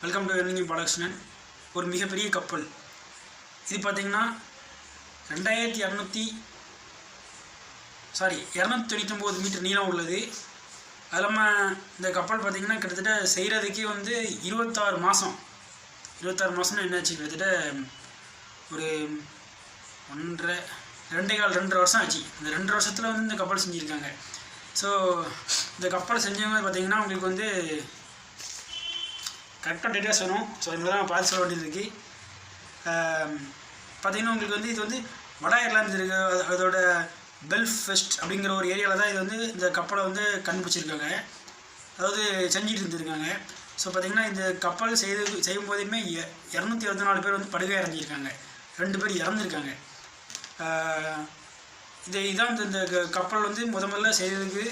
Welcome to earning Balakrishnan. ஒரு மிகப்பெரிய கப்பல் இது பார்த்தீங்கன்னா 299 மீட்டர் நீளம் உள்ளது. அது இல்லாமல் இந்த கப்பல் பார்த்திங்கன்னா கிட்டத்தட்ட செய்கிறதுக்கே 26 மாதம் என்னாச்சு, கிட்டத்தட்ட ஒரு 2.5 வருஷம் ஆச்சு. இந்த 2 வருஷத்தில் இந்த கப்பல் செஞ்சுருக்காங்க. ஸோ இந்த கப்பல் செஞ்சவங்க பார்த்திங்கன்னா உங்களுக்கு கரெக்டாக டீட்டெயில்ஸ் வேணும். ஸோ இதில் தான் பார்த்து சொல்ல வேண்டியது இருக்குது. பார்த்திங்கன்னா உங்களுக்கு இது வட அயர்லாந்து இருக்குது. அதோட பெல்ஃபாஸ்ட் அப்படிங்கிற ஒரு ஏரியாவில் தான் இது இந்த கப்பலை கண்டுபிடிச்சிருக்காங்க, அதாவது செஞ்சுட்டு இருந்திருக்காங்க. ஸோ பார்த்திங்கன்னா இந்த கப்பல் செய்யும் போதுமே 224 பேர் படுகை அடைஞ்சிருக்காங்க, 2 பேர் இறந்துருக்காங்க. இதான் இந்த கப்பல் முதல்ல செய்ததுக்கு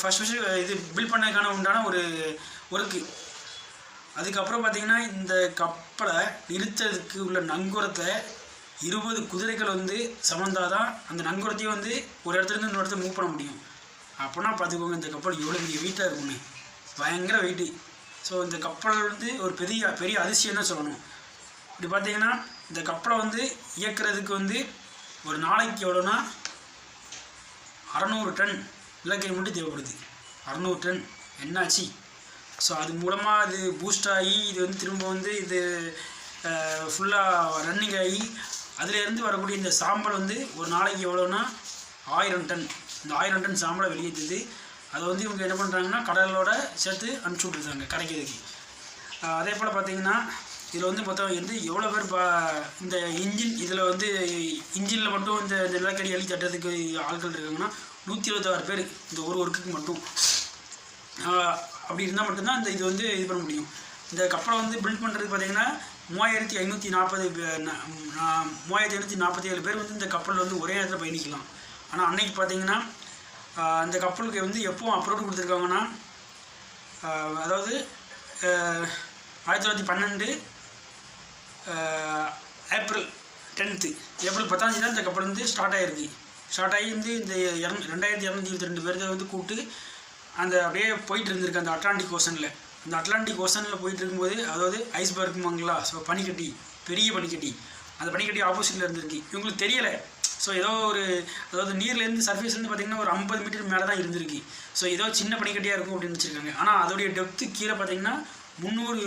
ஃபஸ்ட்டு இது பில்ட் பண்ணதுக்கான உண்டான ஒரு ஒர்க்கு. அதுக்கப்புறம் பார்த்திங்கன்னா இந்த கப்பலை நிறுத்ததுக்கு உள்ள நங்கூரத்தை 20 குதிரைகள் சமந்தால் தான் அந்த நங்கூரத்தையும் ஒரு இடத்துலேருந்து இன்னொரு இடத்துல மூவ் பண்ண முடியும். அப்போனா பார்த்துக்கோங்க இந்த கப்பல் எவ்வளோ பெரிய வெயிட்டாக இருக்கும்னு, பயங்கர வெயிட்டு. ஸோ இந்த கப்பல் ஒரு பெரிய அதிசயம் தான் சொல்லணும். இப்படி பார்த்திங்கன்னா இந்த கப்பலை இயக்கிறதுக்கு ஒரு நாளைக்கு எவ்வளோனா 600 டன் நிலக்கரி மட்டும் தேவைப்படுது. 600 டன் என்னாச்சு. ஸோ அது மூலமாக அது பூஸ்ட் ஆகி இது திரும்ப இது ஃபுல்லாக ரன்னிங் ஆகி அதிலேருந்து வரக்கூடிய இந்த சாம்பல் ஒரு நாளைக்கு எவ்வளோன்னா 1000 டன். இந்த 1000 டன் சாம்பலை வெளியேற்றுது. அதை இவங்க என்ன பண்ணுறாங்கன்னா கடலோட சேர்த்து அனுப்பிச்சி விட்ருக்காங்க கரைக்கிறதுக்கு. அதே போல் பார்த்திங்கன்னா இதில் மொத்தம் எவ்வளோ பேர் இந்த இதில் இன்ஜினில் மட்டும் இந்த நிலக்கரி அள்ளி தட்டுறதுக்கு ஆட்கள் இருக்காங்கன்னா 126 பேர் இந்த ஒரு ஒர்க்குக்கு மட்டும். அப்படி இருந்தால் மட்டும்தான் இந்த இது இது பண்ண முடியும். இந்த கப்பலை பில்ட் பண்ணுறதுக்கு பார்த்திங்கன்னா 3547 பேர் இந்த கப்பல் ஒரே நேரத்தில் பயணிக்கலாம். ஆனால் அன்னைக்கு பார்த்திங்கன்னா இந்த கப்பலுக்கு எப்போவும் அப்ரோட் கொடுத்துருக்காங்கன்னா, அதாவது 1912 ஏப்ரல் 10 ஏப்ரல் 10 தான் இந்த கப்பல் ஸ்டார்ட் ஆகிருக்கு. ஸ்டார்ட் ஆகி இந்த 2222 பேர்த்தை கூப்பிட்டு அப்படியே போயிட்டு இருந்திருக்கு அந்த அட்லாண்டிக் ஓஷனில். அந்த அட்லாண்டிக் ஓஷனில் போயிட்டு இருக்கும்போது, அதாவது ஐஸ்பர்க்குமாங்களா, ஸோ பனிக்கட்டி, பெரிய பனிக்கட்டி, அந்த பனிக்கட்டி ஆப்போசிட்டில் இருந்திருக்கு. இவங்களுக்கு தெரியலை. ஸோ ஏதோ அதாவது நீர்லேருந்து சர்ஃபேஸ்லேருந்து பார்த்திங்கன்னா ஒரு 50 மீட்டர் மேலே தான் இருந்திருக்கு. ஸோ ஏதோ சின்ன பனிக்கட்டியாக இருக்கும் அப்படின்னு நினச்சிருக்காங்க. ஆனால் அதோடைய டெப்த்து கீழே பார்த்திங்கன்னா 300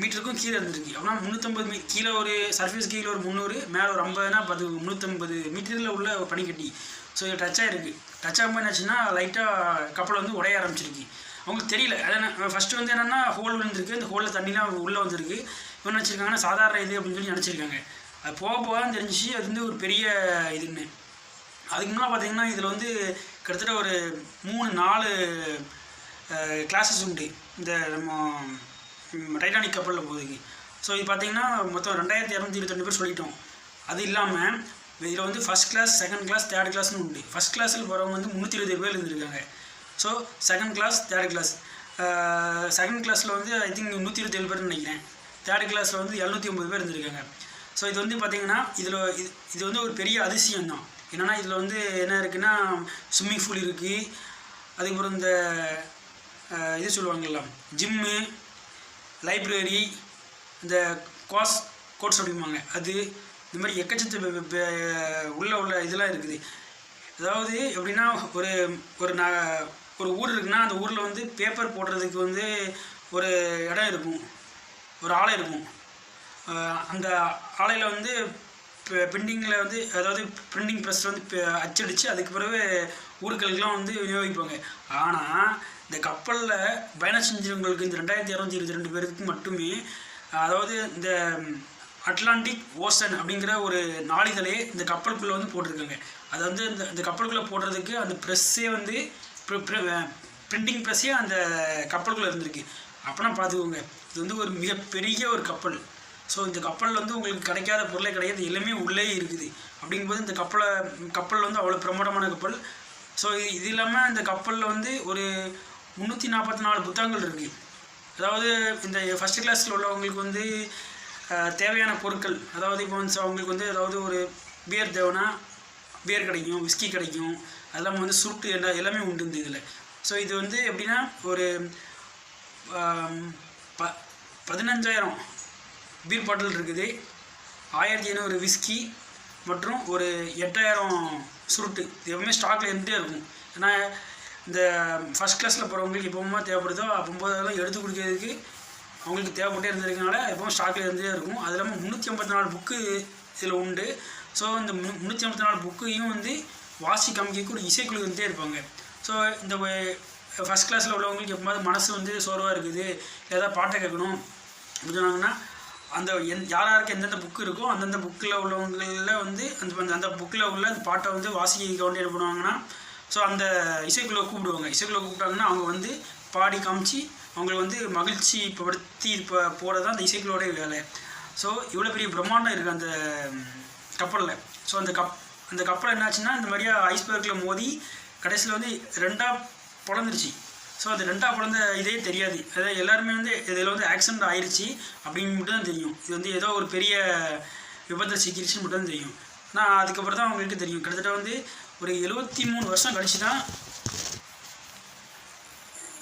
மீட்டருக்கும் கீழே இருந்திருக்கு. அப்படின்னா 350 கீழே ஒரு சர்ஃபேஸ் கீழே ஒரு 300, மேலே ஒரு 50னா 350 மீட்டரில் உள்ள ஒரு பனிக்கட்டி. ஸோ இது டச் ஆகிருக்கு. டச் ஆகும்போது என்னாச்சுன்னா லைட்டாக கப்பல் உடைய ஆரம்பிச்சிருக்கு. அவங்களுக்கு தெரியல. அதான் ஃபஸ்ட்டு என்னென்னா ஹோல் விழுந்திருக்கு. அந்த ஹோலில் தண்ணிலாம் உள்ளே வந்திருக்கு. இவங்க நினச்சிருக்காங்கன்னா சாதாரண இது அப்படின்னு சொல்லி நினச்சிருக்காங்க. அது போக தான் தெரிஞ்சிச்சு அது ஒரு பெரிய இதுன்னு. அதுக்கு முன்னாடி பார்த்திங்கன்னா இதில் கிட்டத்தட்ட ஒரு 3-4 கிளாஸஸ் உண்டு இந்த நம்ம டைட்டானிக் கப்பலில் போகுதுக்கு. ஸோ இது பார்த்திங்கன்னா மொத்தம் 2222 பேர் சொல்லிட்டோம். அது இல்லாமல் இதில் first class, second class, third கிளாஸ்னு உண்டு. ஃபஸ்ட் கிளாஸில் போகிறவங்க 320 பேர் இருந்திருக்காங்க. So second class, third class. Second கிளாஸில் ஐ திங்க் 127 பேர்னு நினைக்கிறேன். தேர்ட் கிளாஸில் 750 பேர் இருந்திருக்காங்க. ஸோ இது பார்த்திங்கன்னா இது ஒரு பெரிய அதிசயம் தான். என்னென்னா இதில் என்ன இருக்குன்னா ஸ்விம்மிங் பூல் இருக்குது. அதுக்கப்புறம் இந்த இது சொல்லுவாங்கல்ல, ஜிம்மு, லைப்ரரி, இந்த கோர்ட்ஸ் அப்படிம்பாங்க, அது இந்த மாதிரி எக்கச்சத்த உள்ள இதெல்லாம் இருக்குது. அதாவது எப்படின்னா ஒரு ஊர் இருக்குன்னா அந்த ஊரில் பேப்பர் போடுறதுக்கு ஒரு இடம் இருக்கும், ஒரு ஆலை இருக்கும். அந்த ஆலையில் பிரிண்டிங்கில் அதாவது பிரிண்டிங் ப்ரெஸ் அச்சடித்து அதுக்கு பிறகு ஊருக்களுக்கெல்லாம் விநியோகிப்பாங்க. ஆனால் இந்த கப்பலில் பயணம் செஞ்சவங்களுக்கு இந்த 2222 பேருக்கு மட்டுமே, அதாவது இந்த அட்லாண்டிக் ஓஷன் அப்படிங்கிற ஒரு நாளிதழே இந்த கப்பலுக்குள்ளே போட்டிருக்காங்க. அதை இந்த கப்பலுக்குள்ளே போடுறதுக்கு அந்த ப்ரெஸ்ஸே பிரிண்டிங் ப்ரெஸ்ஸே அந்த கப்பலுக்குள்ளே இருந்திருக்கு. அப்போனா பார்த்துக்கோங்க, இது ஒரு மிகப்பெரிய ஒரு கப்பல். ஸோ இந்த கப்பலில் உங்களுக்கு கிடைக்காத பொருளே கிடையாது, எல்லாமே உள்ளே இருக்குது. அப்படிங்கும்போது இந்த கப்பல் அவ்வளோ பிரமாண்டமான கப்பல். ஸோ இது இல்லாமல் இந்த கப்பலில் ஒரு 344 புத்தகங்கள் இருக்குது. அதாவது இந்த ஃபஸ்ட் கிளாஸில் உள்ளவங்களுக்கு தேவையான பொருட்கள், அதாவது இப்போ அவங்களுக்கு அதாவது ஒரு பியர் தேவைன்னா பியர் கிடைக்கும், விஸ்கி கிடைக்கும், அதெல்லாம் சுருட்டு எல்லாமே உண்டு இந்த இதில். ஸோ இது எப்படின்னா ஒரு 15,000 பீர் பாட்டில் இருக்குது, 1,500 விஸ்கி மற்றும் ஒரு 8,000 சுருட்டு. இது எப்பவுமே ஸ்டாக்கில் இருந்துகிட்டே இருக்கும். ஏன்னா இந்த ஃபஸ்ட் கிளாஸில் போகிறவங்களுக்கு எப்போவுமே தேவைப்படுதோ அப்போது அதெல்லாம் எடுத்து கொடுக்கறதுக்கு அவங்களுக்கு தேவைப்பட்டே இருந்திருக்கனால எப்பவும் ஸ்டாக்கில் இருந்தே இருக்கும். அது இல்லாமல் 354 புக்கு இதில் உண்டு. ஸோ இந்த 354 புக்கையும் வந்து வாசி காமிக்க ஒரு இசைக்குழு இருந்தே இருப்பாங்க. ஸோ இந்த ஃபஸ்ட் கிளாஸில் உள்ளவங்களுக்கு எப்போது மனசு வந்து சோர்வாக இருக்குது, ஏதாவது பாட்டை கேட்கணும் அப்படின்னு சொன்னாங்கன்னா அந்த யாருக்கு எந்தெந்த புக்கு இருக்கோ அந்தந்த புக்கில் உள்ளவங்களில் வந்து அந்த புக்கில் உள்ள அந்த பாட்டை வந்து வாசிக்க வேண்டிய என்ன பண்ணுவாங்கன்னா, ஸோ அந்த இசைக்குழுவை கூப்பிடுவாங்க. இசைக்குழுவை கூப்பிட்டாங்கன்னா அவங்க வந்து பாடி காமிச்சு அவங்களை வந்து மகிழ்ச்சி படுத்தி போகிறது தான் அந்த இசைக்குழுவோடைய வேலை. ஸோ இவ்வளோ பெரிய பிரம்மாண்டம் இருக்குது அந்த கப்பலில். ஸோ அந்த கப்பல் என்னாச்சுன்னா இந்த மாதிரியா ஐஸ்பர்க்கில் மோதி கடைசியில் வந்து 2ஆக பிளந்துருச்சு. ஸோ அது 2ஆக பிளந்த இதே தெரியாது. அதாவது எல்லாருமே வந்து இதில் வந்து ஆக்சிடெண்ட் ஆயிடுச்சு அப்படின்னு மட்டும் தான் தெரியும். இது வந்து ஏதோ ஒரு பெரிய விபத்தை சிக்கிருச்சுன்னு மட்டும் தான் தெரியும். ஆனால் அதுக்கப்புறம் தான் அவங்களுக்கு தெரியும். கிட்டத்தட்ட வந்து ஒரு 73 வருஷம் கழிச்சு தான்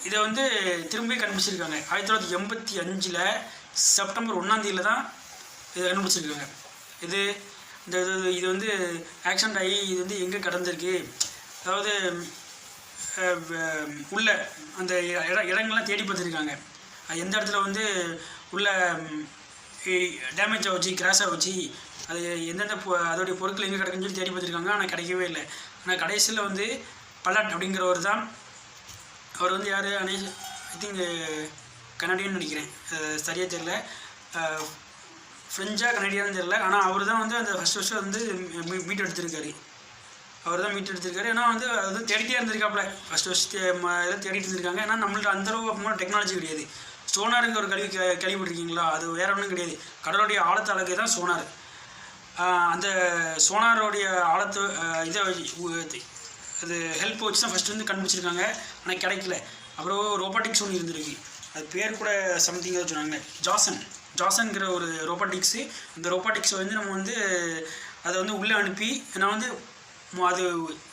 இதை வந்து திரும்பி கண்டுபிடிச்சிருக்காங்க. 1985 செப்டம்பர் 1 தான் இதை கண்டுபிடிச்சிருக்காங்க. இது வந்து ஆக்சிடெண்ட் ஆகி இது வந்து எங்கே கடந்திருக்கு, அதாவது உள்ள அந்த இடங்கள்லாம் தேடி பார்த்துருக்காங்க. அது எந்த இடத்துல வந்து உள்ள டேமேஜ் ஆச்சு, கிராஷ் ஆச்சு, அது எந்தெந்த அதோடைய பொருட்கள் எங்கே கிடக்குன்னு சொல்லி தேடி பார்த்துருக்காங்க. ஆனால் கிடைக்கவே இல்லை. ஆனால் கடைசியில் வந்து பல்லட் அப்படிங்கிறவர் தான், அவர் வந்து யார், ஐ திங்க் கனடியன்னு நினைக்கிறேன், சரியாக தெரியல, ஃப்ரெஞ்சாக கனடியான்னு தெரியல. ஆனால் அவர் தான் வந்து அந்த ஃபஸ்ட்டு வந்து மீட் எடுத்திருக்காரு. அவர் தான் மீட் எடுத்திருக்காரு. ஏன்னா வந்து அது வந்து தேடிட்டே இருந்திருக்காப்புல. ஃபஸ்ட்டு இதெல்லாம் தேடிட்டு இருந்திருக்காங்க. ஏன்னா நம்மள்ட்ட அந்தளவு அப்போ டெக்னாலஜி கிடையாது. சோனாருங்கிற ஒரு கேள்விப்பட்டிருக்கீங்களா? அது வேறு ஒன்றும் கிடையாது. கடலுடைய ஆழத்தை அளவுக்கு தான் சோனார். அந்த சோனாரோடைய ஆழத்தை இதை அது ஹெல்ப் வச்சு தான் ஃபஸ்ட்டு வந்து கண்டுபிடிச்சிருக்காங்க. ஆனால் கிடைக்கல. அப்புறம் ரோபோட்டிக்ஸ் ஒன்று இருந்திருக்கு. அது பேர் கூட சம்திங் ஏதோ சொன்னாங்க, ஜாசன்கிற ஒரு ரோபோட்டிக்ஸு. அந்த ரோபோட்டிக்ஸை வந்து நம்ம வந்து அதை வந்து உள்ளே அனுப்பி, ஏன்னா வந்து அது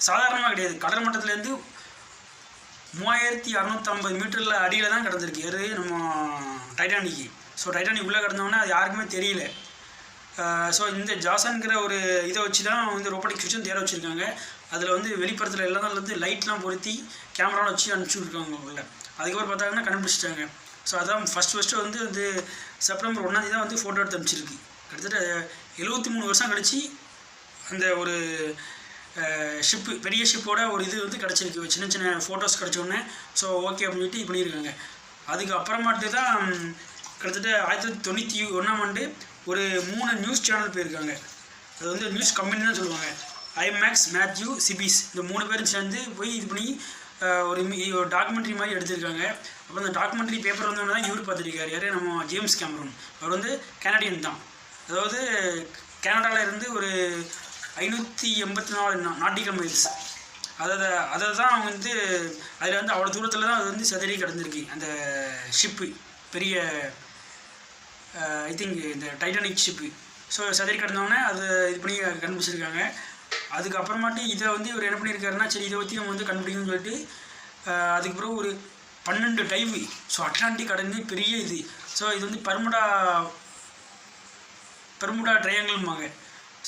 சாதாரணமாக கிடையாது. கடல் மட்டத்துலேருந்து 3650 மீட்டரில் அடியில் தான் கிடந்திருக்கு. அது நம்ம டைட்டானிக்கு. ஸோ டைட்டானிக் உள்ளே கிடந்தோன்னா அது யாருக்குமே தெரியல. ஸோ இந்த ஜாசன்கிற ஒரு இதை வச்சு தான் வந்து ரோபோட்டிக்ஸ் வச்சு தேட வச்சுருக்காங்க. அதில் வந்து வெளிப்புறத்தில் எல்லாம் வந்து லைட்லாம் பொருத்தி கேமராவில் வச்சு அனுப்பிச்சுட்ருக்காங்க உள்ள. அதுக்கப்புறம் பார்த்தாங்கன்னா கண்டுபிடிச்சிட்டாங்க. ஸோ அதான் ஃபஸ்ட்டு வந்து செப்டம்பர் 1 தான் வந்து ஃபோட்டோ எடுத்து அனுப்பிச்சிருக்கு. கிட்டத்தட்ட 73 வருஷம் கழிச்சு அந்த ஒரு ஷிப்பு, பெரிய ஷிப்போட ஒரு இது வந்து கிடச்சிருக்கு. சின்ன சின்ன ஃபோட்டோஸ் கிடச்சோடனே ஸோ ஓகே அப்படின்னு சொல்லிட்டு பண்ணியிருக்காங்க. அதுக்கப்புறமாட்டு தான் கிட்டத்தட்ட 1991 ஒரு 3 நியூஸ் சேனல் போயிருக்காங்க. அது வந்து நியூஸ் கம்பெனி தான் சொல்லுவாங்க. ஐமேக்ஸ், மேத்யூ, சிபிஸ், இந்த 3 பேரும் சேர்ந்து போய் இது பண்ணி ஒரு டாக்குமெண்ட்ரி மாதிரி எடுத்திருக்காங்க. அப்போ அந்த டாக்குமெண்ட்ரி பேப்பர் வந்தோன்னா தான் இவர் பார்த்துருக்காரு. யார், நம்ம ஜேம்ஸ் கேமரூன். அவர் வந்து கனடியன் தான். அதாவது கனடாவில் இருந்து ஒரு 584 நாட்டிக்கல் மைல்ஸ். அதை தான் அவங்க வந்து அதில் வந்து அவ்வளோ தூரத்தில் தான் அது வந்து செதறி கிடந்திருக்கு அந்த ஷிப்பு, பெரிய ஐ திங்க் இந்த டைட்டானிக் ஷிப்பு. ஸோ செதறி கிடந்தோடனே அது இது பண்ணி கண்டுபிடிச்சிருக்காங்க. அதுக்கப்புறமாட்டி இதை வந்து இவர் என்ன பண்ணியிருக்காருன்னா, சரி இதை வச்சு நம்ம வந்து கண்டுபிடிக்கணும்னு சொல்லிட்டு அதுக்கப்புறம் ஒரு 12 டைவு. ஸோ அட்லாண்டிக் கடந்து பெரிய இது. ஸோ இது வந்து பெர்முடா ட்ரையாங்கிள்பாங்க.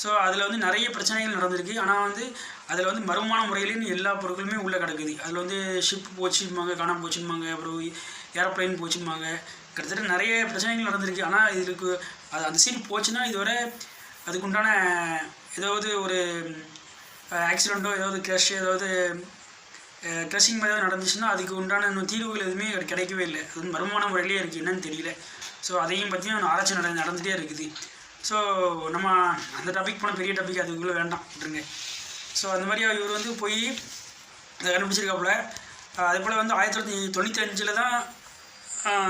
ஸோ அதில் வந்து நிறைய பிரச்சனைகள் நடந்திருக்கு. ஆனால் வந்து அதில் வந்து மர்மமான முறையிலேயும் எல்லா பொருட்களுமே உள்ளே கிடக்குது. அதில் வந்து ஷிப் போச்சும்பாங்க, காணாமல் போச்சும்பாங்க, அப்புறம் ஏரோப்ளைன் போச்சும்பாங்க. கிட்டத்தட்ட நிறைய பிரச்சனைகள் நடந்திருக்கு. ஆனால் இதுக்கு அந்த சீன் போச்சுன்னா இதுவரை அதுக்குண்டான ஏதாவது ஒரு ஆக்சிடெண்ட்டோ ஏதாவது கிரஷ் ஏதாவது கிரஷிங் மாதிரி ஏதாவது நடந்துச்சுன்னா அதுக்கு உண்டான இன்னும் தீர்வுகள் எதுவுமே கிடைக்கவே இல்லை. அது வந்து மர்மமான முறையிலே இருக்குது, என்னன்னு தெரியல. ஸோ அதையும் பற்றியும் ஆராய்ச்சி நடந்துகிட்டே இருக்குது. ஸோ நம்ம அந்த டாபிக் போனால் பெரிய டாபிக், அதுக்குள்ளே வேண்டாம் விட்டுருங்க. ஸோ அந்த மாதிரி இவர் வந்து போய் அதை கண்டுபிடிச்சிருக்காப்புல. அதே போல் வந்து 1995 தான்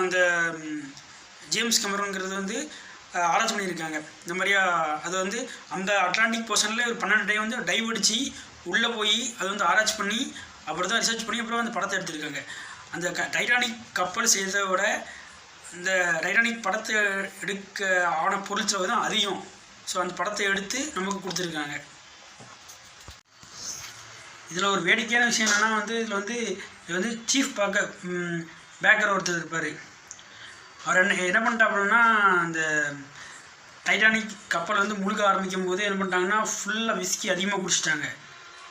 அந்த ஜேம்ஸ் கேமரூன்ங்கிறது வந்து ஆராய்ச்சி பண்ணியிருக்காங்க. இந்த மாதிரியா அது வந்து அந்த அட்லாண்டிக் போர்ஷனில் ஒரு 12 டைம் வந்து டைவ் அடித்து உள்ளே போய் அது வந்து ஆராய்ச்சி பண்ணி அப்புறம் தான் ரிசர்ச் பண்ணி அப்புறம் அந்த படத்தை எடுத்திருக்காங்க. அந்த டைட்டானிக் கப்பல் செய்ததை விட இந்த டைட்டானிக் படத்தை எடுக்க ஆன பொருள் செலவு தான் அதிகம். ஸோ அந்த படத்தை எடுத்து நமக்கு கொடுத்துருக்காங்க. இதில் ஒரு வேடிக்கையான விஷயம் என்னென்னா வந்து இதில் வந்து சீஃப் பார்க்க பேக்கர் ஒருத்தர் இருப்பார். அவர் என்ன பண்ணிட்டாப்புலன்னா, அந்த டைட்டானிக் கப்பல் வந்து முழுக ஆரம்பிக்கும் போது என்ன பண்ணிட்டாங்கன்னா, ஃபுல்லாக விஸ்கி அதிகமாக குடிச்சிட்டாங்க.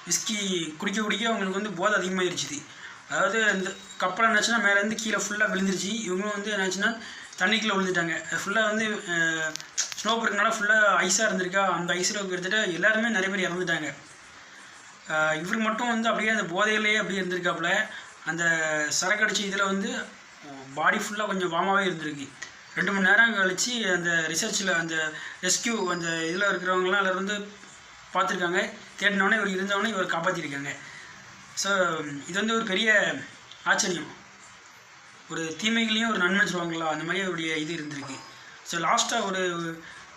விஸ்கி குடிக்க அவங்களுக்கு வந்து போதை அதிகமாகிருச்சுது. அதாவது இந்த கப்பல் என்னாச்சுன்னா மேலேருந்து கீழே ஃபுல்லாக விழுந்துருச்சு. இவங்களும் வந்து என்னாச்சுன்னா தண்ணிக்குள்ளே விழுந்துட்டாங்க. ஃபுல்லாக வந்து ஸ்னோ இருக்கிறனால ஃபுல்லாக ஐஸாக இருந்திருக்கா. அந்த ஐஸில் கிட்டத்தட்ட எல்லாருமே நிறைய பேர் இறந்துட்டாங்க. இவர் மட்டும் வந்து அப்படியே அந்த போதையிலேயே அப்படியே இருந்திருக்காப்புல. அந்த சரக்கு அடித்த இதில் வந்து பாடி ஃபுல்லாக கொஞ்சம் வாமாகவே இருந்திருக்கு. 2 மணி நேரம் கழித்து அந்த ரிசர்ச்சில் அந்த ரெஸ்கியூ அந்த இதில் இருக்கிறவங்களாம் அதில் வந்து பார்த்துருக்காங்க. தேடினோடனே இவர் இருந்தவொடனே இவர் காப்பாற்றிருக்காங்க. ஸோ இது வந்து ஒரு பெரிய ஆச்சரியம். ஒரு தீமைகளையும் ஒரு நன்மை சொல்லுவாங்களா, அந்த மாதிரி அவருடைய இது இருந்திருக்கு. ஸோ லாஸ்ட்டாக ஒரு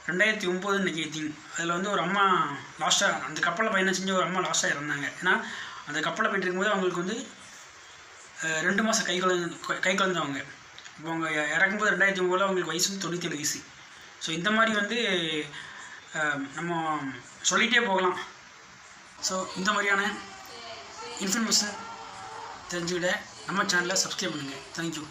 2009 நினைக்கிறேன். அதில் வந்து ஒரு அம்மா லாஸ்ட்டாக அந்த கப்பலில் பயணம் செஞ்ச ஒரு அம்மா லாஸ்ட்டாக இறந்தாங்க. ஏன்னா அந்த கப்பலில் போய்ட்டு இருக்கும்போது அவங்களுக்கு வந்து 2 மாதம் கை குழந்தவங்க. இப்போ அவங்க இறக்கும்போது 2009 அவங்களுக்கு வயசு வந்து 97 வயசு. ஸோ இந்த மாதிரி வந்து நம்ம சொல்லிகிட்டே போகலாம். ஸோ இந்த மாதிரியான இன்ஃபர்மேஷன் தெரிஞ்சுக்கிட்ட நம்ம சேனலை சப்ஸ்கிரைப் பண்ணுங்கள். தேங்க்யூ.